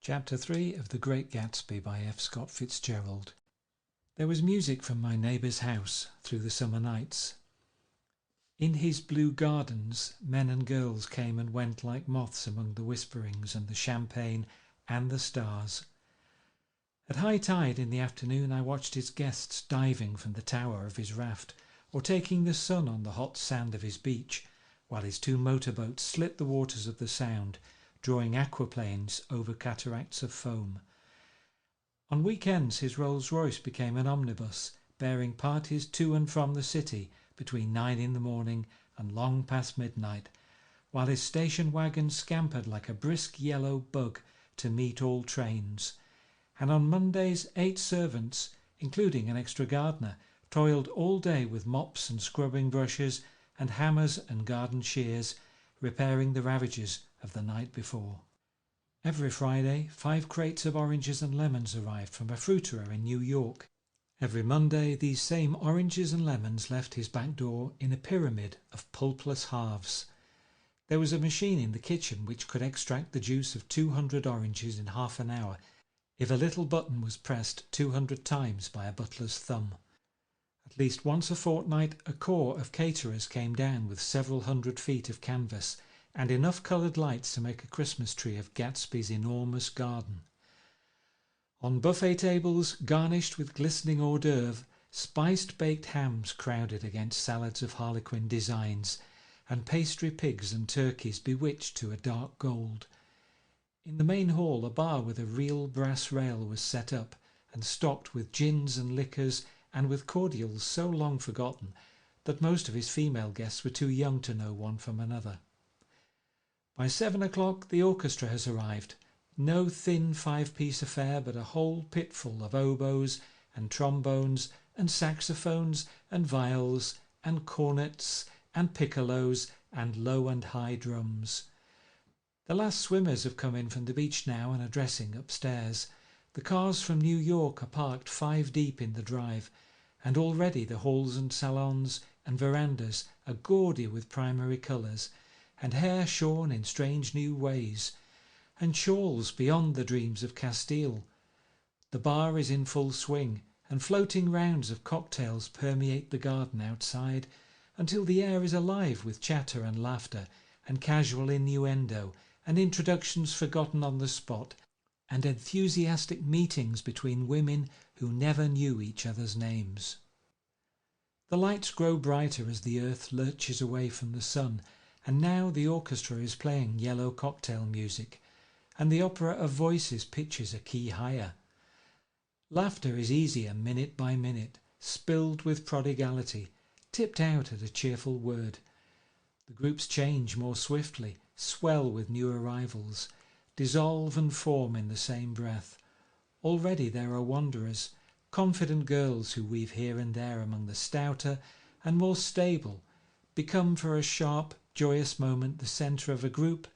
Chapter 3 of The Great Gatsby by F. Scott Fitzgerald. There was music from my neighbour's house through the summer nights. In his blue gardens, men and girls came and went like moths among the whisperings and the champagne and the stars. At high tide in the afternoon I watched his guests diving from the tower of his raft or taking the sun on the hot sand of his beach, while his two motorboats slit the waters of the Sound, drawing aquaplanes over cataracts of foam. On weekends his Rolls-Royce became an omnibus, bearing parties to and from the city between 9 in the morning and long past midnight, while his station wagon scampered like a brisk yellow bug to meet all trains. And on Mondays 8 servants, including an extra gardener, toiled all day with mops and scrubbing brushes and hammers and garden shears, repairing the ravages of the night before. Every Friday 5 crates of oranges and lemons arrived from a fruiterer in New York. Every Monday these same oranges and lemons left his back door in a pyramid of pulpless halves. There was a machine in the kitchen which could extract the juice of 200 oranges in half an hour if a little button was pressed 200 times by a butler's thumb. At least once a fortnight a corps of caterers came down with several hundred feet of canvas and enough coloured lights to make a Christmas tree of Gatsby's enormous garden. On buffet tables, garnished with glistening hors d'oeuvre, spiced baked hams crowded against salads of harlequin designs, and pastry pigs and turkeys bewitched to a dark gold. In the main hall a bar with a real brass rail was set up, and stocked with gins and liquors and with cordials so long forgotten that most of his female guests were too young to know one from another. By 7 o'clock the orchestra has arrived, no thin 5-piece affair but a whole pitful of oboes and trombones and saxophones and viols and cornets and piccolos and low and high drums. The last swimmers have come in from the beach now and are dressing upstairs. The cars from New York are parked 5 deep in the drive, and already the halls and salons and verandas are gaudy with primary colours, and hair shorn in strange new ways, and shawls beyond the dreams of Castile. The bar is in full swing, and floating rounds of cocktails permeate the garden outside, until the air is alive with chatter and laughter, and casual innuendo, and introductions forgotten on the spot, and enthusiastic meetings between women who never knew each other's names. The lights grow brighter as the earth lurches away from the sun, and now the orchestra is playing yellow cocktail music, and the opera of voices pitches a key higher. Laughter is easier minute by minute, spilled with prodigality, tipped out at a cheerful word. The groups change more swiftly, swell with new arrivals, dissolve and form in the same breath. Already there are wanderers, confident girls who weave here and there among the stouter and more stable, become for a sharp, joyous moment the centre of a group,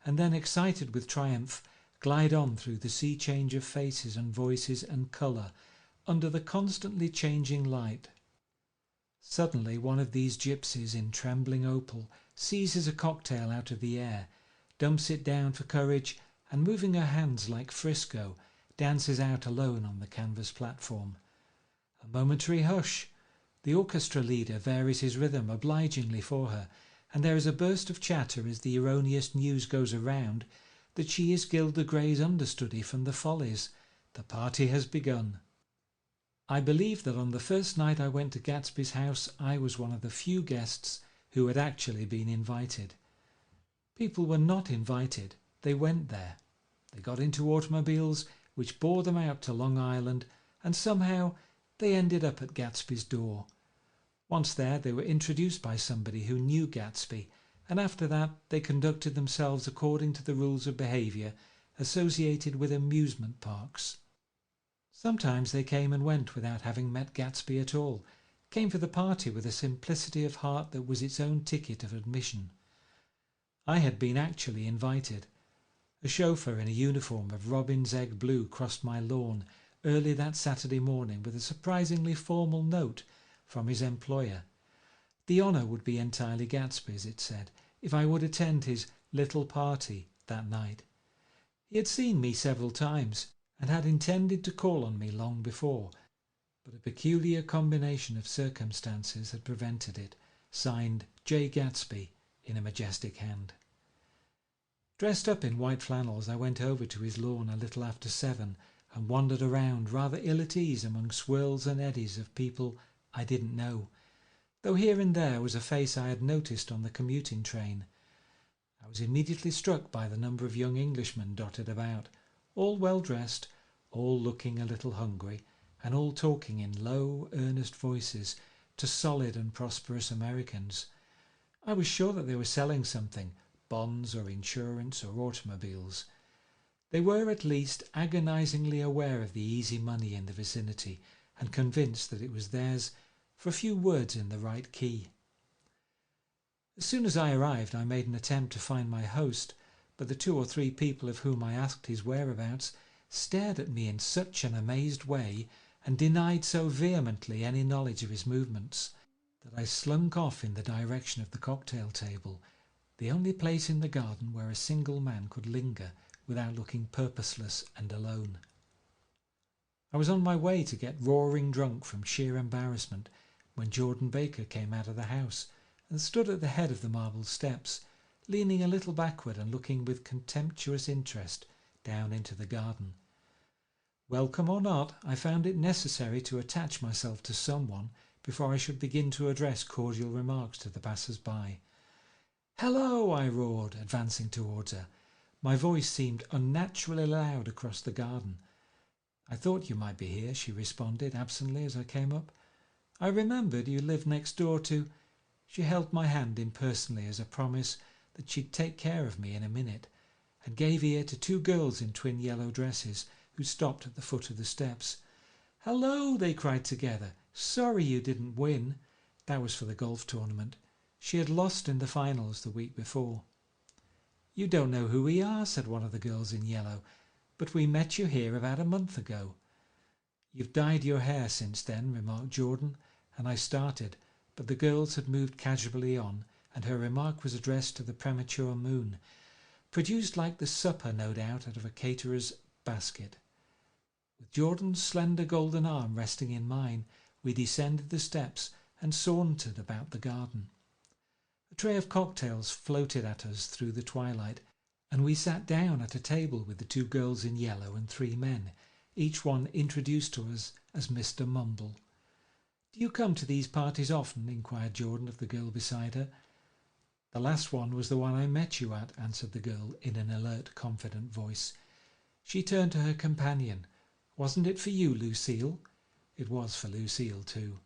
and then, excited with triumph, glide on through the sea change of faces and voices and colour under the constantly changing light. Suddenly one of these gypsies in trembling opal seizes a cocktail out of the air, dumps it down for courage, and moving her hands like Frisco, dances out alone on the canvas platform. A momentary hush. The orchestra leader varies his rhythm obligingly for her, and there is a burst of chatter as the erroneous news goes around that she is Gilda Gray's understudy from the Follies. The party has begun. I believe that on the first night I went to Gatsby's house I was one of the few guests who had actually been invited. People were not invited, they went there. They got into automobiles which bore them out to Long Island, and somehow they ended up at Gatsby's door. Once there they were introduced by somebody who knew Gatsby, and after that they conducted themselves according to the rules of behaviour associated with amusement parks. Sometimes they came and went without having met Gatsby at all, came for the party with a simplicity of heart that was its own ticket of admission. I had been actually invited. A chauffeur in a uniform of robin's egg blue crossed my lawn early that Saturday morning with a surprisingly formal note from his employer. The honour would be entirely Gatsby's, it said, if I would attend his little party that night. He had seen me several times and had intended to call on me long before, but a peculiar combination of circumstances had prevented it. Signed Jay Gatsby in a majestic hand. Dressed up in white flannels, I went over to his lawn a little after 7 and wandered around rather ill at ease among swirls and eddies of people I didn't know, though here and there was a face I had noticed on the commuting train. I was immediately struck by the number of young Englishmen dotted about, all well dressed, all looking a little hungry, and all talking in low, earnest voices to solid and prosperous Americans. I was sure that they were selling something, bonds or insurance or automobiles. They were at least agonizingly aware of the easy money in the vicinity and convinced that it was theirs for a few words in the right key. As soon as I arrived, I made an attempt to find my host, but the 2 or 3 people of whom I asked his whereabouts stared at me in such an amazed way and denied so vehemently any knowledge of his movements that I slunk off in the direction of the cocktail table, the only place in the garden where a single man could linger without looking purposeless and alone. I was on my way to get roaring drunk from sheer embarrassment when Jordan Baker came out of the house and stood at the head of the marble steps, leaning a little backward and looking with contemptuous interest down into the garden. Welcome or not, I found it necessary to attach myself to someone before I should begin to address cordial remarks to the passers-by. "Hello!" I roared, advancing towards her. My voice seemed unnaturally loud across the garden. "I thought you might be here," she responded absently as I came up. "I remembered you lived next door to—" She held my hand impersonally as a promise that she'd take care of me in a minute, and gave ear to 2 girls in twin yellow dresses who stopped at the foot of the steps. "Hello!" they cried together. "Sorry you didn't win." That was for the golf tournament. She had lost in the finals the week before. "You don't know who we are," said one of the girls in yellow, "but we met you here about a month ago." "You've dyed your hair since then," remarked Jordan, and I started, but the girls had moved casually on, and her remark was addressed to the premature moon, produced like the supper, no doubt, out of a caterer's basket. With Jordan's slender golden arm resting in mine, we descended the steps and sauntered about the garden. A tray of cocktails floated at us through the twilight, and we sat down at a table with the 2 girls in yellow and 3 men, each one introduced to us as Mr. Mumble. "Do you come to these parties often?" inquired Jordan of the girl beside her. "The last one was the one I met you at," answered the girl in an alert, confident voice. She turned to her companion. "Wasn't it for you, Lucille?" It was for Lucille too.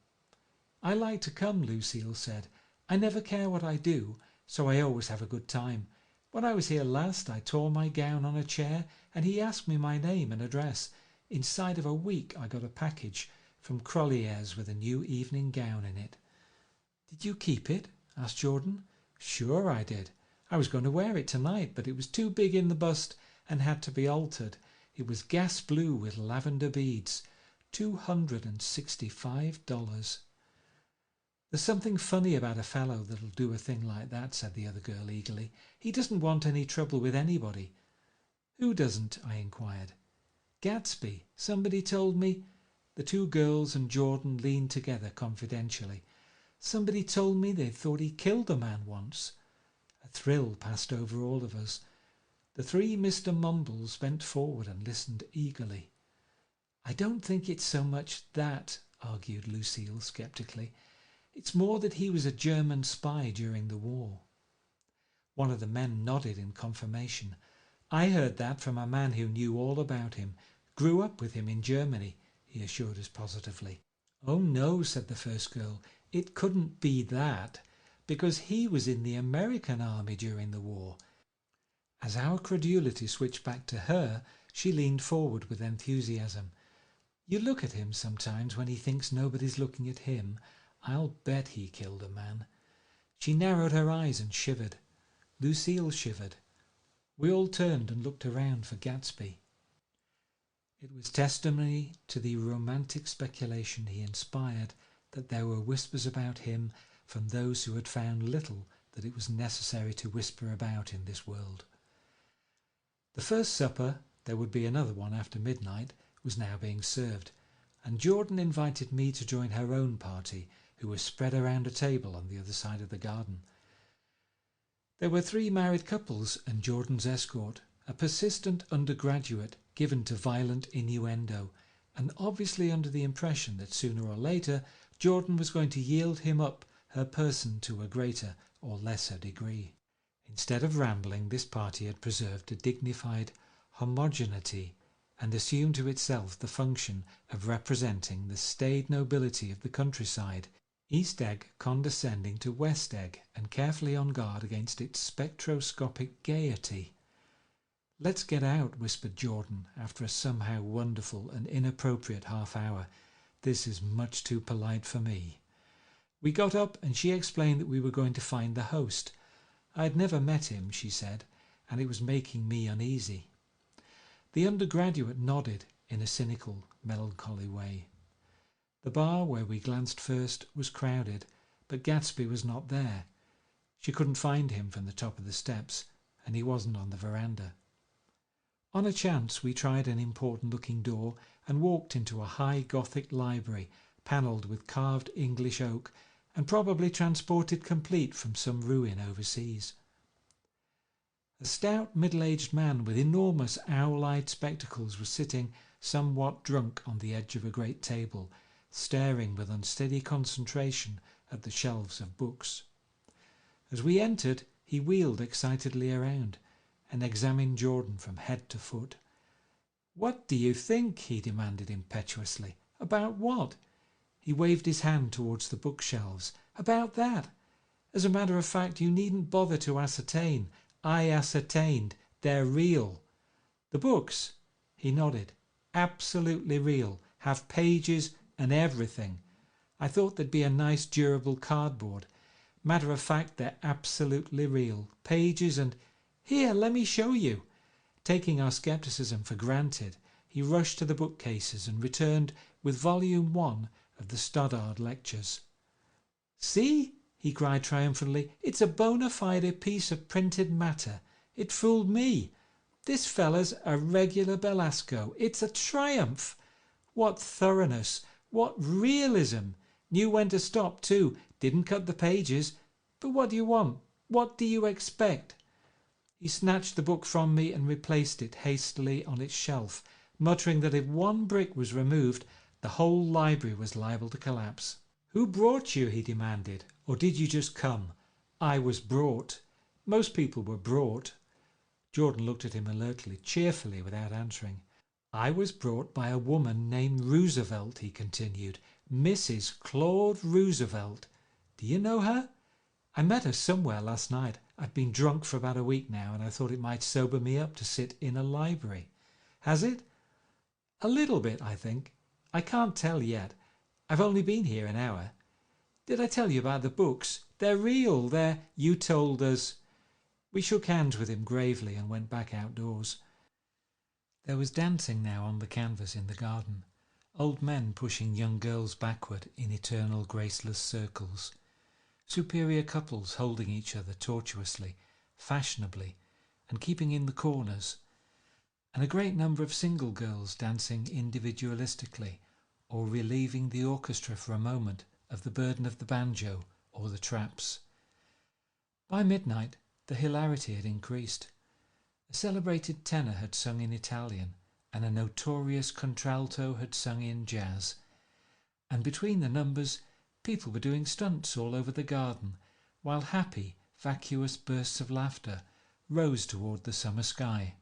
"I like to come," Lucille said. "I never care what I do, so I always have a good time. When I was here last, I tore my gown on a chair and he asked me my name and address. Inside of a week I got a package from Crollier's with a new evening gown in it." "Did you keep it?" asked Jordan. "Sure I did. I was going to wear it tonight, but it was too big in the bust and had to be altered. It was gas blue with lavender beads. $265. "There's something funny about a fellow that'll do a thing like that," said the other girl eagerly. "He doesn't want any trouble with anybody." "Who doesn't?" I inquired. "Gatsby. Somebody told me—" The 2 girls and Jordan leaned together confidentially. "Somebody told me they thought he killed a man once." A thrill passed over all of us. The 3 Mr. Mumbles bent forward and listened eagerly. "I don't think it's so much that," argued Lucille sceptically. "It's more that he was a German spy during the war." One of the men nodded in confirmation. "I heard that from a man who knew all about him. Grew up with him in Germany," he assured us positively. "Oh no," said the first girl. "It couldn't be that, because he was in the American army during the war." As our credulity switched back to her, she leaned forward with enthusiasm. "You look at him sometimes when he thinks nobody's looking at him. I'll bet he killed a man." She narrowed her eyes and shivered. Lucille shivered. We all turned and looked around for Gatsby. It was testimony to the romantic speculation he inspired that there were whispers about him from those who had found little that it was necessary to whisper about in this world. The first supper, there would be another one after midnight, was now being served, and Jordan invited me to join her own party, who were spread around a table on the other side of the garden. There were 3 married couples and Jordan's escort, a persistent undergraduate given to violent innuendo, and obviously under the impression that sooner or later Jordan was going to yield him up her person to a greater or lesser degree. Instead of rambling, this party had preserved a dignified homogeneity and assumed to itself the function of representing the staid nobility of the countryside, East Egg condescending to West Egg and carefully on guard against its spectroscopic gaiety. "Let's get out," whispered Jordan, after a somehow wonderful and inappropriate half-hour. "This is much too polite for me." We got up and she explained that we were going to find the host. I had never met him, she said, and it was making me uneasy. The undergraduate nodded in a cynical, melancholy way. The bar where we glanced first was crowded, but Gatsby was not there. She couldn't find him from the top of the steps, and he wasn't on the veranda. On a chance we tried an important-looking door and walked into a high Gothic library, panelled with carved English oak, and probably transported complete from some ruin overseas. A stout middle-aged man with enormous owl-eyed spectacles was sitting somewhat drunk on the edge of a great table, staring with unsteady concentration at the shelves of books. As we entered, he wheeled excitedly around and examined Jordan from head to foot. "What do you think?" he demanded impetuously. "About what?" He waved his hand towards the bookshelves. "About that. As a matter of fact, you needn't bother to ascertain. I ascertained. They're real. The books," he nodded, "absolutely real. Have pages and everything. I thought they'd be a nice durable cardboard. Matter of fact, they're absolutely real. Pages and... Here, let me show you." Taking our scepticism for granted, he rushed to the bookcases and returned with Volume 1 of the Stoddard Lectures. "See?" he cried triumphantly. "It's a bona fide piece of printed matter. It fooled me. This fella's a regular Belasco. It's a triumph. What thoroughness! What realism! Knew when to stop too. Didn't cut the pages. But what do you want? What do you expect?" He snatched the book from me and replaced it hastily on its shelf, muttering that if one brick was removed, the whole library was liable to collapse. "Who brought you?" he demanded. "Or did you just come?" "I was brought." "Most people were brought." Jordan looked at him alertly, cheerfully, without answering. "I was brought by a woman named Roosevelt," he continued. "Mrs. Claude Roosevelt. Do you know her?" "I met her somewhere last night. I've been drunk for about a week now, and I thought it might sober me up to sit in a library." "Has it?" "A little bit, I think. I can't tell yet. I've only been here an hour. Did I tell you about the books? They're real. You told us." We shook hands with him gravely and went back outdoors. There was dancing now on the canvas in the garden, old men pushing young girls backward in eternal graceless circles, superior couples holding each other tortuously, fashionably, and keeping in the corners, and a great number of single girls dancing individualistically, or relieving the orchestra for a moment of the burden of the banjo or the traps. By midnight the hilarity had increased. A celebrated tenor had sung in Italian, and a notorious contralto had sung in jazz, and between the numbers people were doing stunts all over the garden, while happy, vacuous bursts of laughter rose toward the summer sky.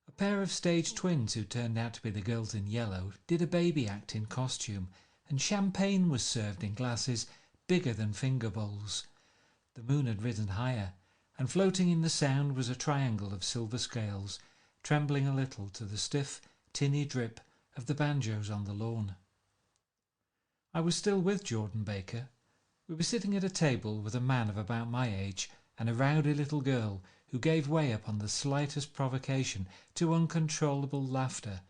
A pair of stage twins, who turned out to be the girls in yellow, did a baby act in costume, and champagne was served in glasses bigger than finger bowls. The moon had risen higher, and floating in the sound was a triangle of silver scales, trembling a little to the stiff, tinny drip of the banjos on the lawn. I was still with Jordan Baker. We were sitting at a table with a man of about my age and a rowdy little girl who gave way upon the slightest provocation to uncontrollable laughter.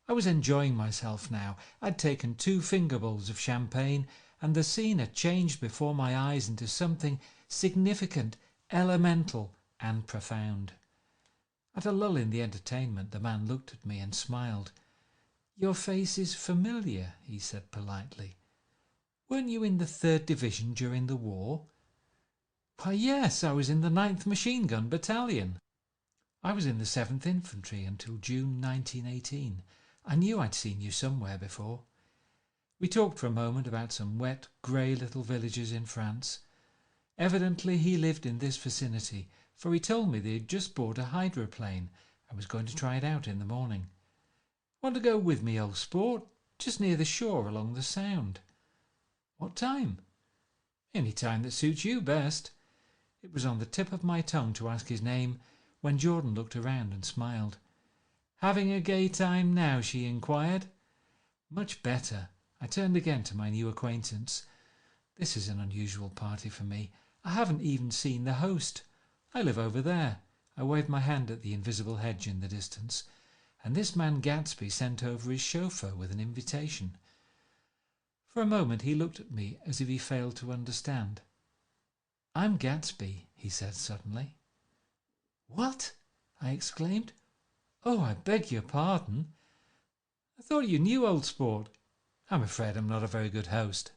I was enjoying myself now. I'd taken 2 finger bowls of champagne, and the scene had changed before my eyes into something significant, elemental, and profound. At a lull in the entertainment, the man looked at me and smiled. "Your face is familiar," he said politely. "Weren't you in the 3rd Division during the war?" "Why, yes, I was in the 9th Machine Gun Battalion." "I was in the 7th Infantry until June 1918. I knew I'd seen you somewhere before." We talked for a moment about some wet, grey little villages in France. Evidently he lived in this vicinity, for he told me that he'd just bought a hydroplane and was going to try it out in the morning. "Want to go with me, old sport? Just near the shore along the Sound." "What time?" "Any time that suits you best." It was on the tip of my tongue to ask his name when Jordan looked around and smiled. "Having a gay time now?" she inquired. "Much better." I turned again to my new acquaintance. "This is an unusual party for me. I haven't even seen the host. I live over there." I waved my hand at the invisible hedge in the distance, and this man Gatsby sent over his chauffeur with an invitation. For a moment he looked at me as if he failed to understand. "I'm Gatsby," he said suddenly. "What?" I exclaimed. "Oh, I beg your pardon. I thought you knew, old sport. I'm afraid I'm not a very good host."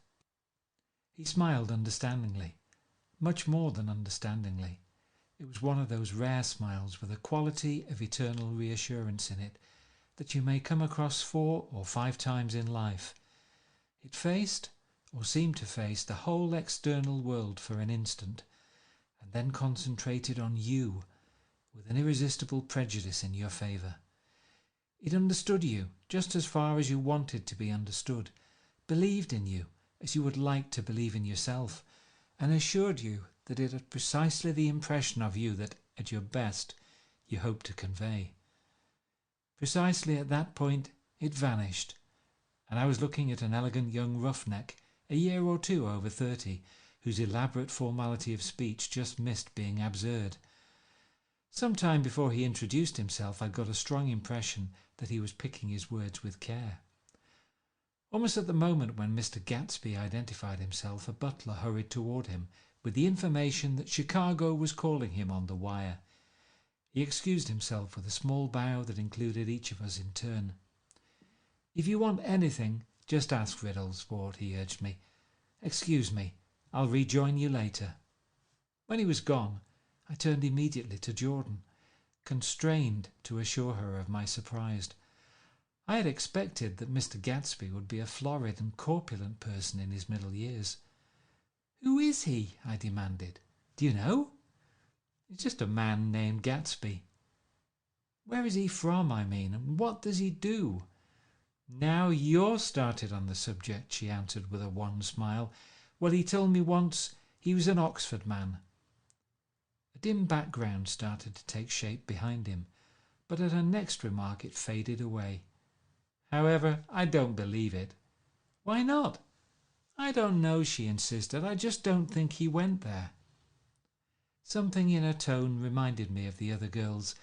He smiled understandingly, much more than understandingly. It was one of those rare smiles with a quality of eternal reassurance in it that you may come across 4 or 5 times in life. It faced, or seemed to face, the whole external world for an instant, and then concentrated on you with an irresistible prejudice in your favour. It understood you just as far as you wanted to be understood, believed in you as you would like to believe in yourself, and assured you that it had precisely the impression of you that, at your best, you hoped to convey. Precisely at that point it vanished, and I was looking at an elegant young roughneck, a year or 2 over 30, whose elaborate formality of speech just missed being absurd. Some time before he introduced himself, I got a strong impression that he was picking his words with care. Almost at the moment when Mr. Gatsby identified himself, a butler hurried toward him with the information that Chicago was calling him on the wire. He excused himself with a small bow that included each of us in turn. "If you want anything, just ask for it, old sport," he urged me. "Excuse me, I'll rejoin you later." When he was gone, I turned immediately to Jordan, constrained to assure her of my surprise. I had expected that Mr. Gatsby would be a florid and corpulent person in his middle years. "Who is he?" I demanded. "Do you know?" "He's just a man named Gatsby." "Where is he from, I mean, and what does he do?" "Now you're started on the subject," she answered with a wan smile. "Well, he told me once he was an Oxford man." A dim background started to take shape behind him, but at her next remark it faded away. "However, I don't believe it." "Why not?" "I don't know," she insisted. "I just don't think he went there." Something in her tone reminded me of the other girls.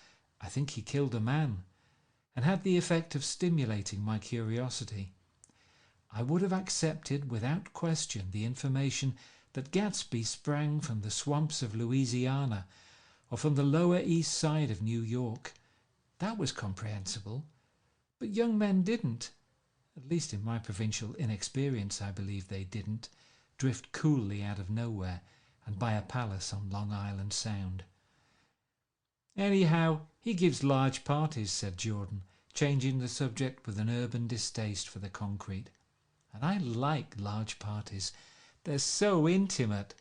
"I think he killed a man," and had the effect of stimulating my curiosity. I would have accepted without question the information that Gatsby sprang from the swamps of Louisiana or from the Lower East Side of New York. That was comprehensible. But young men didn't, at least in my provincial inexperience I believe they didn't, drift coolly out of nowhere and buy a palace on Long Island Sound. "Anyhow, he gives large parties," said Jordan, changing the subject with an urban distaste for the concrete. "And I like large parties. They're so intimate.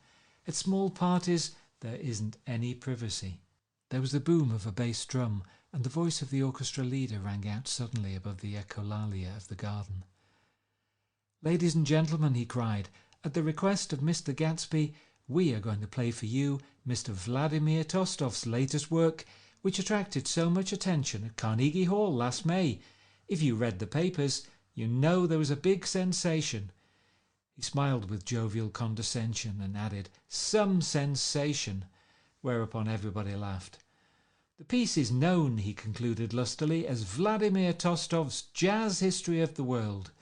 At small parties there isn't any privacy." There was the boom of a bass drum, and the voice of the orchestra leader rang out suddenly above the echolalia of the garden. "Ladies and gentlemen," he cried, "at the request of Mr. Gatsby, we are going to play for you Mr. Vladimir Tostov's latest work, which attracted so much attention at Carnegie Hall last May. If you read the papers, you know there was a big sensation." He smiled with jovial condescension and added, "Some sensation," whereupon everybody laughed. "The piece is known," he concluded lustily, "as Vladimir Tostov's Jazz History of the World."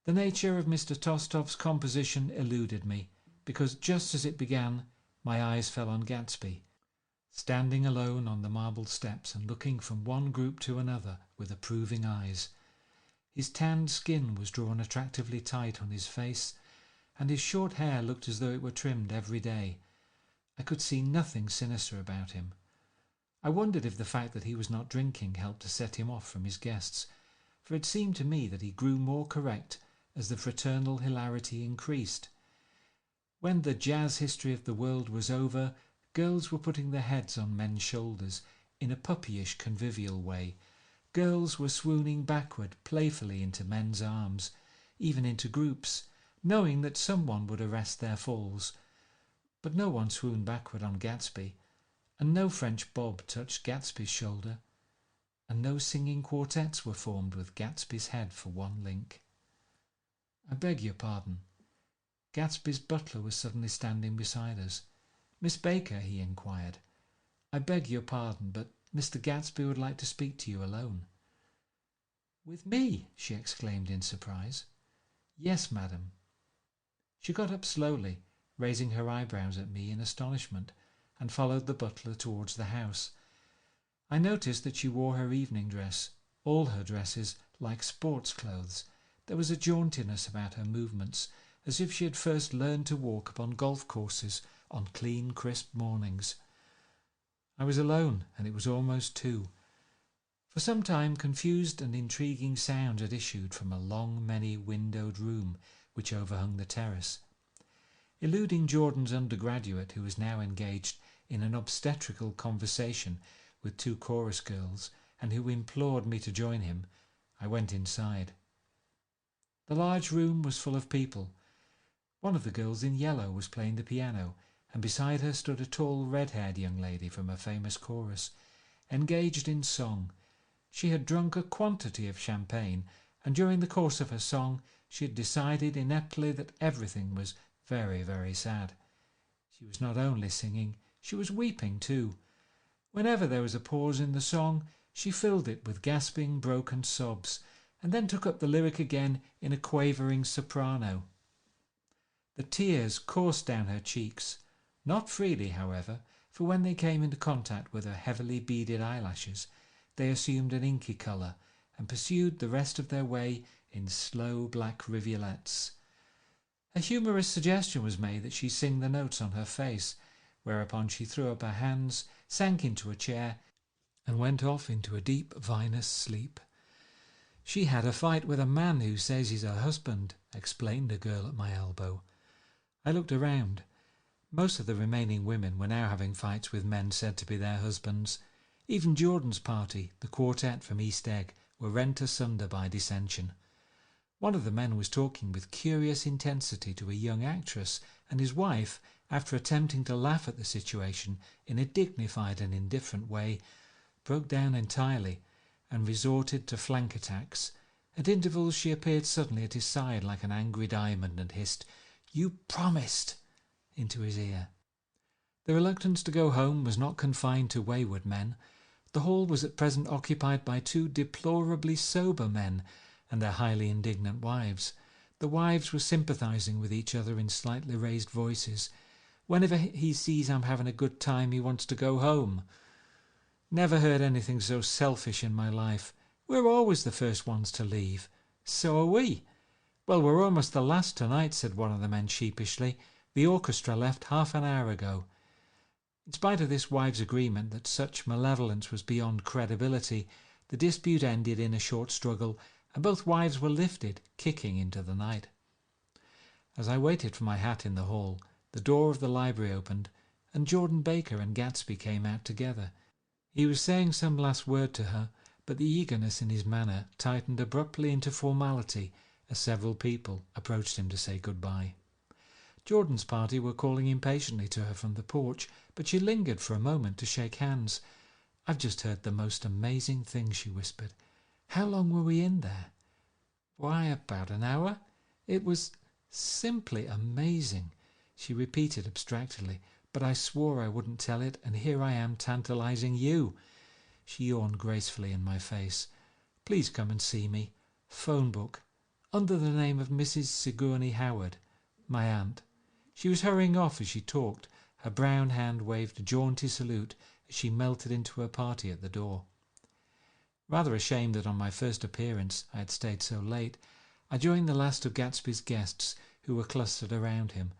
The nature of Mr. Tostov's composition eluded me, because just as it began, my eyes fell on Gatsby. standing alone on the marble steps and looking from one group to another with approving eyes. His tanned skin was drawn attractively tight on his face, and his short hair looked as though it were trimmed every day. I could see nothing sinister about him. I wondered if the fact that he was not drinking helped to set him off from his guests, for it seemed to me that he grew more correct as the fraternal hilarity increased. When the jazz history of the world was over, girls were putting their heads on men's shoulders in a puppyish convivial way. Girls were swooning backward playfully into men's arms, even into groups, knowing that someone would arrest their falls. But no one swooned backward on Gatsby, and no French bob touched Gatsby's shoulder, and no singing quartets were formed with Gatsby's head for one link. "I beg your pardon." Gatsby's butler was suddenly standing beside us. "Miss Baker," he inquired, "I beg your pardon, but Mr. Gatsby would like to speak to you alone." "With me?" she exclaimed in surprise. "Yes, madam." She got up slowly, raising her eyebrows at me in astonishment, and followed the butler towards the house. I noticed that she wore her evening dress, all her dresses like sports clothes. There was a jauntiness about her movements, as if she had first learned to walk upon golf courses on clean, crisp mornings. I was alone, and it was almost 2. For some time confused and intriguing sounds had issued from a long, many-windowed room which overhung the terrace. Eluding Jordan's undergraduate, who was now engaged in an obstetrical conversation with 2 chorus girls, and who implored me to join him, I went inside. The large room was full of people. One of the girls in yellow was playing the piano, and beside her stood a tall, red-haired young lady from a famous chorus, engaged in song. She had drunk a quantity of champagne, and during the course of her song she had decided ineptly that everything was very, very sad. She was not only singing, she was weeping too. Whenever there was a pause in the song, she filled it with gasping, broken sobs, and then took up the lyric again in a quavering soprano. The tears coursed down her cheeks, not freely, however, for when they came into contact with her heavily beaded eyelashes, they assumed an inky colour and pursued the rest of their way in slow black rivulets. A humorous suggestion was made that she sing the notes on her face, whereupon she threw up her hands, sank into a chair, and went off into a deep vinous sleep. "She had a fight with a man who says he's her husband," explained a girl at my elbow. I looked around. Most of the remaining women were now having fights with men said to be their husbands. Even Jordan's party, the quartet from East Egg, were rent asunder by dissension. One of the men was talking with curious intensity to a young actress, and his wife, after attempting to laugh at the situation in a dignified and indifferent way, broke down entirely and resorted to flank attacks. At intervals she appeared suddenly at his side like an angry diamond and hissed, "You promised!" into his ear. The reluctance to go home was not confined to wayward men. The hall was at present occupied by 2 deplorably sober men and their highly indignant wives. The wives were sympathizing with each other in slightly raised voices. "Whenever he sees I'm having a good time, he wants to go home." Never heard anything so selfish in my life. We're always the first ones to leave. "So are we." "Well, we're almost the last tonight," said one of the men sheepishly. "The orchestra left half an hour ago." In spite of this wives' agreement that such malevolence was beyond credibility, the dispute ended in a short struggle, and both wives were lifted, kicking, into the night. As I waited for my hat in the hall, the door of the library opened, and Jordan Baker and Gatsby came out together. He was saying some last word to her, but the eagerness in his manner tightened abruptly into formality as several people approached him to say good-bye. Jordan's party were calling impatiently to her from the porch, but she lingered for a moment to shake hands. "I've just heard the most amazing thing," she whispered. "How long were we in there?" "Why, about an hour. It was simply amazing," she repeated abstractedly, "but I swore I wouldn't tell it, and here I am tantalizing you." She yawned gracefully in my face. "Please come and see me. Phone book. Under the name of Mrs. Sigourney Howard, my aunt." She was hurrying off as she talked. Her brown hand waved a jaunty salute as she melted into her party at the door. Rather ashamed that on my first appearance I had stayed so late, I joined the last of Gatsby's guests who were clustered around him.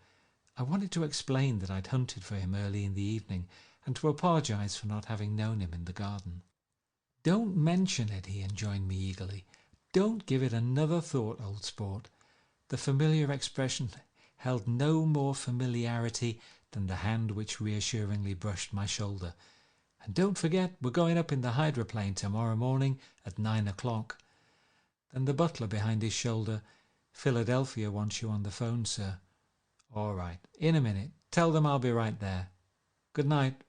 I wanted to explain that I'd hunted for him early in the evening and to apologise for not having known him in the garden. "Don't mention it," he enjoined me eagerly. "Don't give it another thought, old sport." The familiar expression held no more familiarity than the hand which reassuringly brushed my shoulder. "And don't forget, we're going up in the hydroplane tomorrow morning at 9 o'clock. Then the butler behind his shoulder, "Philadelphia wants you on the phone, sir." "All right, in a minute. Tell them I'll be right there. Good night."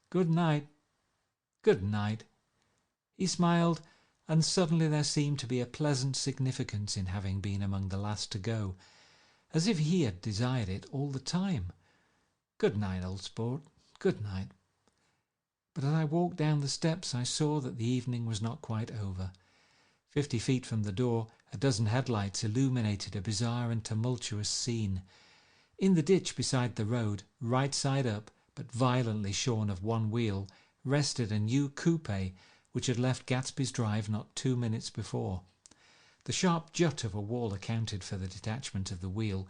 "Good night." "Good night." He smiled, and suddenly there seemed to be a pleasant significance in having been among the last to go, as if he had desired it all the time. "Good night, old sport. Good night." But as I walked down the steps I saw that the evening was not quite over. 50 feet from the door, a dozen headlights illuminated a bizarre and tumultuous scene. In the ditch beside the road, right side up, but violently shorn of one wheel, rested a new coupe which had left Gatsby's drive not 2 minutes before. The sharp jut of a wall accounted for the detachment of the wheel,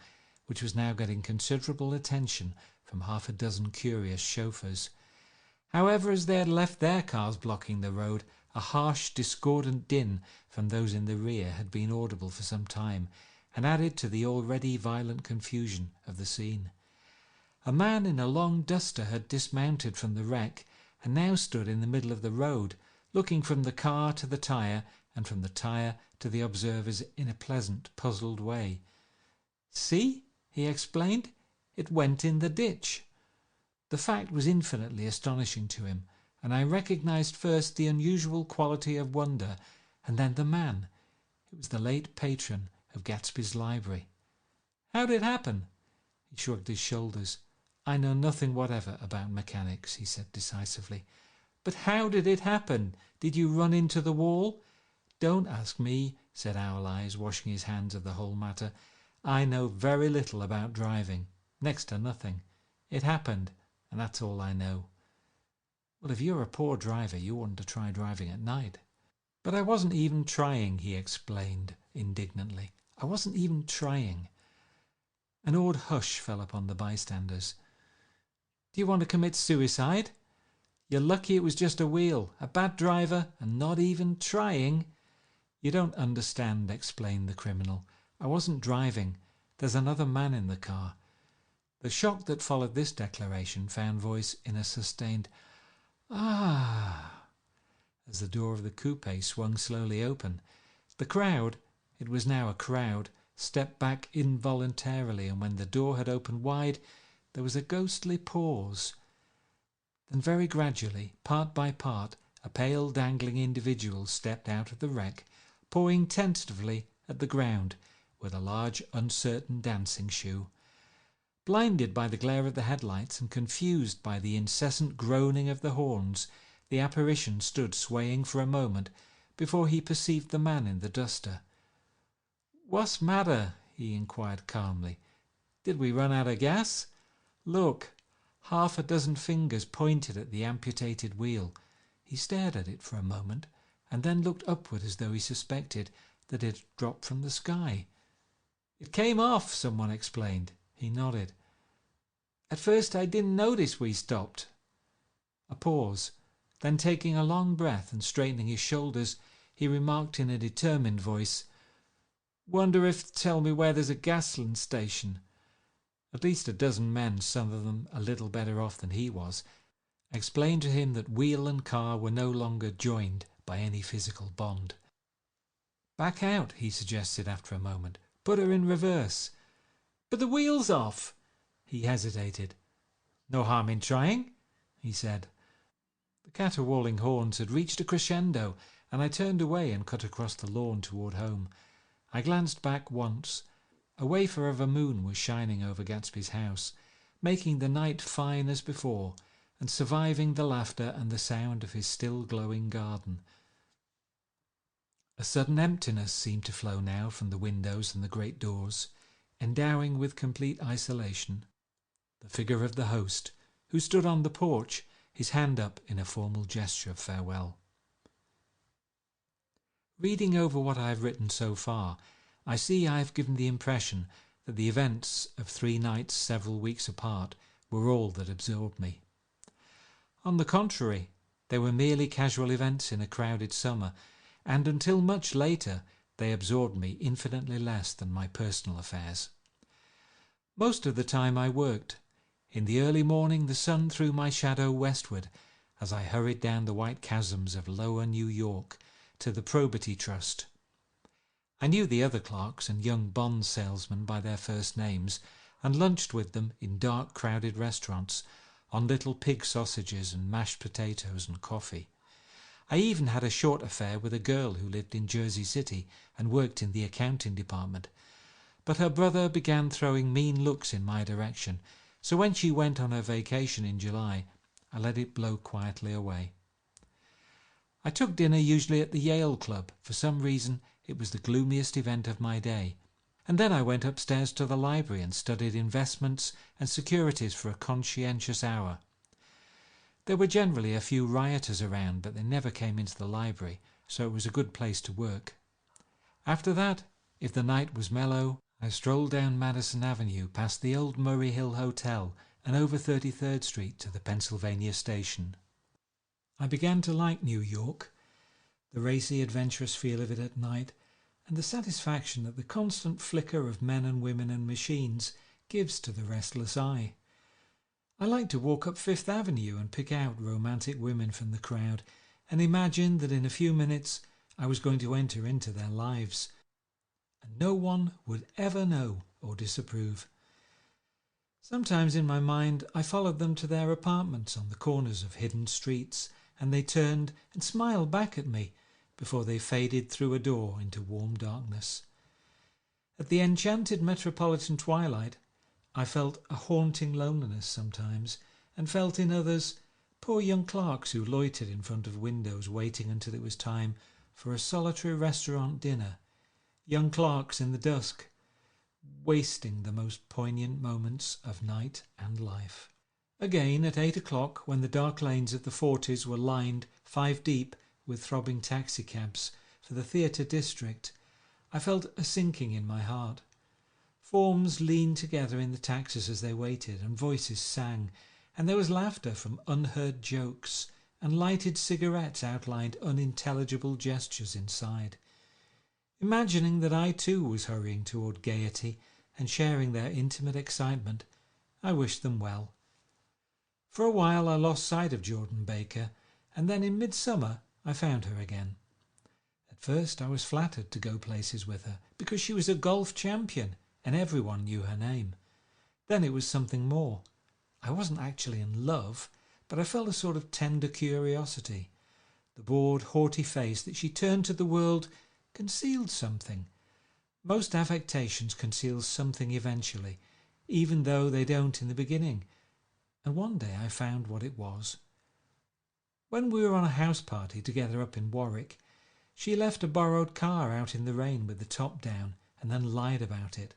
which was now getting considerable attention from half a dozen curious chauffeurs. However, as they had left their cars blocking the road, a harsh, discordant din from those in the rear had been audible for some time, and added to the already violent confusion of the scene. A man in a long duster had dismounted from the wreck and now stood in the middle of the road, looking from the car to the tyre and from the tyre to the observers in a pleasant, puzzled way. "See," he explained, "it went in the ditch." The fact was infinitely astonishing to him, and I recognized first the unusual quality of wonder, and then the man. It was the late patron of Gatsby's library. "How did it happen?" He shrugged his shoulders. "I know nothing whatever about mechanics," he said decisively. "But how did it happen? Did you run into the wall?" "Don't ask me," said Owl Eyes, washing his hands of the whole matter. "I know very little about driving, next to nothing. It happened, and that's all I know." "Well, if you're a poor driver, you oughtn't to try driving at night." "But I wasn't even trying," he explained indignantly. "I wasn't even trying." An awed hush fell upon the bystanders. "Do you want to commit suicide? You're lucky it was just a wheel, a bad driver, and not even trying." "You don't understand," explained the criminal. "I wasn't driving. There's another man in the car." The shock that followed this declaration found voice in a sustained "Ah!" as the door of the coupe swung slowly open. The crowd, it was now a crowd, stepped back involuntarily, and when the door had opened wide, there was a ghostly pause. Then very gradually, part by part, a pale dangling individual stepped out of the wreck, pawing tentatively at the ground with a large uncertain dancing shoe. Blinded by the glare of the headlights and confused by the incessant groaning of the horns, the apparition stood swaying for a moment before he perceived the man in the duster. "What's matter?" he inquired calmly. "Did we run out of gas? Look." Half a dozen fingers pointed at the amputated wheel. He stared at it for a moment, and then looked upward as though he suspected that it had dropped from the sky. "It came off," someone explained. He nodded. "At first I didn't notice we stopped." A pause. Then, taking a long breath and straightening his shoulders, he remarked in a determined voice, "Wonder if tell me where there's a gasoline station." At least a dozen men, some of them a little better off than he was, explained to him that wheel and car were no longer joined by any physical bond. "Back out," he suggested after a moment. "Put her in reverse." "But the wheel's off." He hesitated. "No harm in trying," he said. The caterwauling horns had reached a crescendo, and I turned away and cut across the lawn toward home. I glanced back once. A wafer of a moon was shining over Gatsby's house, making the night fine as before, and surviving the laughter and the sound of his still glowing garden. A sudden emptiness seemed to flow now from the windows and the great doors, endowing with complete isolation the figure of the host, who stood on the porch, his hand up in a formal gesture of farewell. Reading over what I have written so far, I see I have given the impression that the events of 3 nights several weeks apart were all that absorbed me. On the contrary, they were merely casual events in a crowded summer, and until much later they absorbed me infinitely less than my personal affairs. Most of the time I worked. In the early morning the sun threw my shadow westward as I hurried down the white chasms of lower New York to the Probity Trust. I knew the other clerks and young bond salesmen by their first names, and lunched with them in dark crowded restaurants on little pig sausages and mashed potatoes and coffee. I even had a short affair with a girl who lived in Jersey City and worked in the accounting department, but her brother began throwing mean looks in my direction, so when she went on her vacation in July, I let it blow quietly away. I took dinner usually at the Yale Club. For some reason it was the gloomiest event of my day, and then I went upstairs to the library and studied investments and securities for a conscientious hour. There were generally a few rioters around, but they never came into the library, so it was a good place to work. After that, if the night was mellow, I strolled down Madison Avenue past the old Murray Hill Hotel and over 33rd Street to the Pennsylvania Station. I began to like New York, the racy, adventurous feel of it at night, and the satisfaction that the constant flicker of men and women and machines gives to the restless eye. I liked to walk up Fifth Avenue and pick out romantic women from the crowd and imagine that in a few minutes I was going to enter into their lives, and no one would ever know or disapprove. Sometimes in my mind I followed them to their apartments on the corners of hidden streets, and they turned and smiled back at me before they faded through a door into warm darkness. At the enchanted metropolitan twilight, I felt a haunting loneliness sometimes, and felt in others poor young clerks who loitered in front of windows waiting until it was time for a solitary restaurant dinner, young clerks in the dusk, wasting the most poignant moments of night and life. Again, at 8 o'clock, when the dark lanes of the 40s were lined 5 deep with throbbing taxicabs for the theatre district, I felt a sinking in my heart. Forms leaned together in the taxis as they waited, and voices sang, and there was laughter from unheard jokes, and lighted cigarettes outlined unintelligible gestures inside. Imagining that I too was hurrying toward gaiety and sharing their intimate excitement, I wished them well. For a while I lost sight of Jordan Baker, and then in midsummer I found her again. At first I was flattered to go places with her, because she was a golf champion and everyone knew her name. Then it was something more. I wasn't actually in love, but I felt a sort of tender curiosity. The bored, haughty face that she turned to the world concealed something. Most affectations conceal something eventually, even though they don't in the beginning, and one day I found what it was. When we were on a house party together up in Warwick, she left a borrowed car out in the rain with the top down and then lied about it.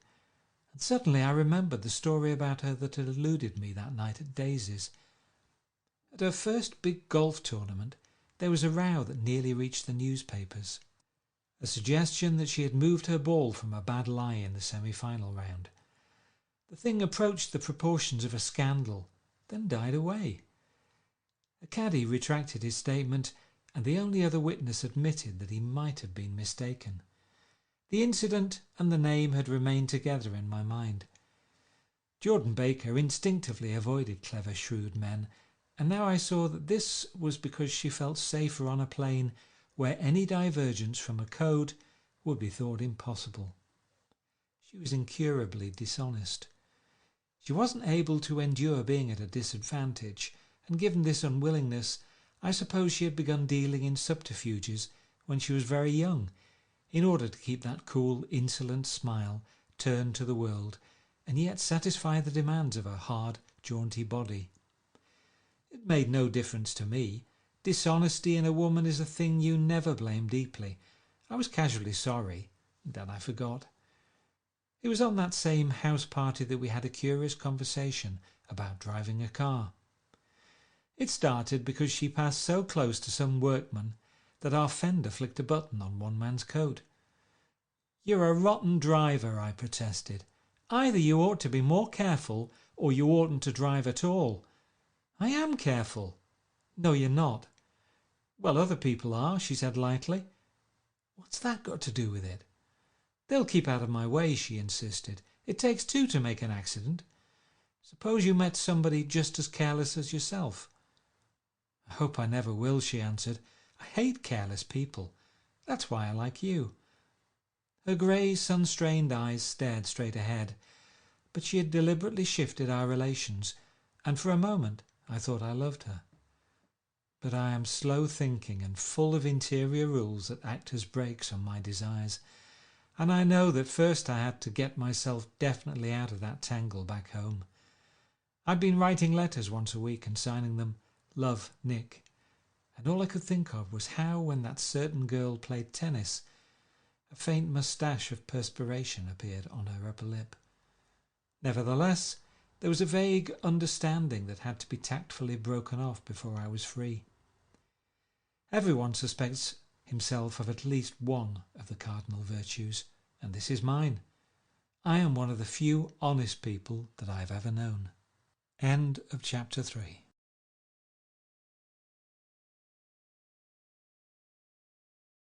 And suddenly I remembered the story about her that had eluded me that night at Daisy's. At her first big golf tournament, there was a row that nearly reached the newspapers. A suggestion that she had moved her ball from a bad lie in the semi-final round. The thing approached the proportions of a scandal, then died away. A caddie retracted his statement, and the only other witness admitted that he might have been mistaken. The incident and the name had remained together in my mind. Jordan Baker instinctively avoided clever, shrewd men, and now I saw that this was because she felt safer on a plane where any divergence from a code would be thought impossible. She was incurably dishonest. She wasn't able to endure being at a disadvantage, and given this unwillingness, I suppose she had begun dealing in subterfuges when she was very young, in order to keep that cool, insolent smile turned to the world, and yet satisfy the demands of her hard, jaunty body. It made no difference to me. Dishonesty in a woman is a thing you never blame deeply. I was casually sorry, then I forgot. It was on that same house party that we had a curious conversation about driving a car. It started because she passed so close to some workman that our fender flicked a button on one man's coat. "You're a rotten driver," I protested. "Either you ought to be more careful or you oughtn't to drive at all." "I am careful." "No, you're not." "Well, other people are," she said lightly. "What's that got to do with it?" "They'll keep out of my way," she insisted. "It takes two to make an accident. Suppose you met somebody just as careless as yourself." "I hope I never will," she answered. "I hate careless people. That's why I like you." Her grey, sun-strained eyes stared straight ahead, but she had deliberately shifted our relations, and for a moment I thought I loved her. But I am slow-thinking and full of interior rules that act as brakes on my desires, and I know that first I had to get myself definitely out of that tangle back home. I'd been writing letters once a week and signing them "Love, Nick," and all I could think of was how, when that certain girl played tennis, a faint moustache of perspiration appeared on her upper lip. Nevertheless, there was a vague understanding that had to be tactfully broken off before I was free. Everyone suspects himself of at least one of the cardinal virtues, and this is mine. I am one of the few honest people that I have ever known. End of chapter 3.